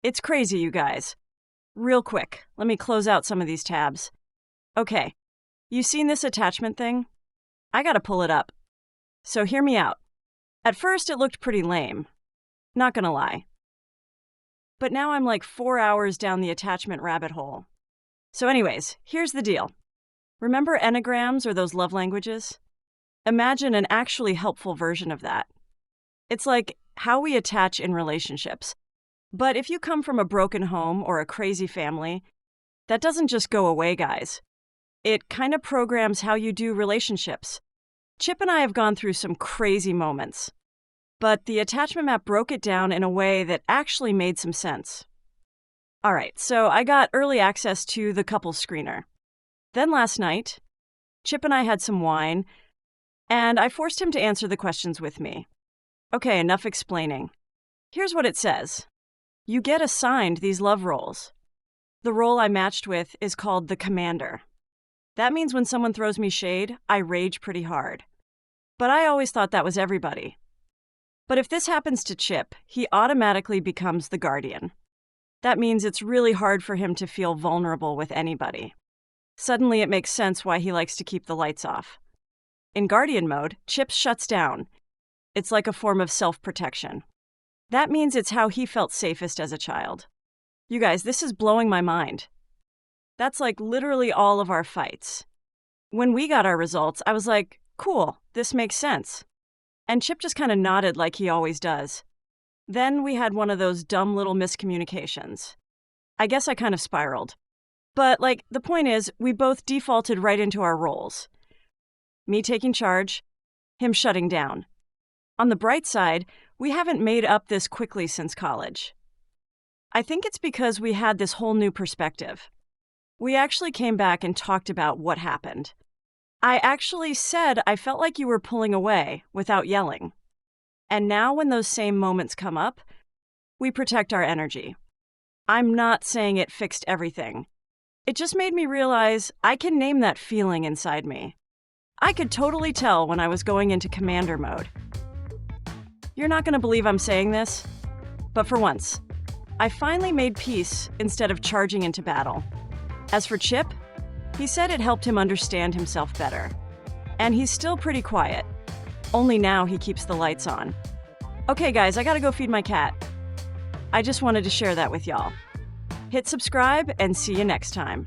It's crazy, you guys. Real quick, let me close out some of these tabs. Okay, you seen this attachment thing? I gotta pull it up. So hear me out. At first, it looked pretty lame. Not gonna lie. But now I'm like 4 hours down the attachment rabbit hole. So anyways, here's the deal. Remember enneagrams or those love languages? Imagine an actually helpful version of that. It's like how we attach in relationships. But if you come from a broken home or a crazy family, that doesn't just go away, guys. It kind of programs how you do relationships. Chip and I have gone through some crazy moments, but the attachment map broke it down in a way that actually made some sense. All right, so I got early access to the couples screener. Then last night, Chip and I had some wine, and I forced him to answer the questions with me. Okay, enough explaining. Here's what it says. You get assigned these love roles. The role I matched with is called the commander. That means when someone throws me shade, I rage pretty hard. But I always thought that was everybody. But if this happens to Chip, he automatically becomes the guardian. That means it's really hard for him to feel vulnerable with anybody. Suddenly it makes sense why he likes to keep the lights off. In guardian mode, Chip shuts down. It's like a form of self-protection. That means it's how he felt safest as a child. You guys, this is blowing my mind. That's like literally all of our fights. When we got our results, I was like, cool, this makes sense. And Chip just kind of nodded like he always does. Then we had one of those dumb little miscommunications. I guess I kind of spiraled. But the point is, we both defaulted right into our roles. Me taking charge, him shutting down. On the bright side, we haven't made up this quickly since college. I think it's because we had this whole new perspective. We actually came back and talked about what happened. I actually said I felt like you were pulling away without yelling. And now when those same moments come up, we protect our energy. I'm not saying it fixed everything. It just made me realize I can name that feeling inside me. I could totally tell when I was going into commander mode. You're not going to believe I'm saying this, but for once, I finally made peace instead of charging into battle. As for Chip, he said it helped him understand himself better. And he's still pretty quiet. Only now he keeps the lights on. Okay, guys, I gotta go feed my cat. I just wanted to share that with y'all. Hit subscribe and see you next time.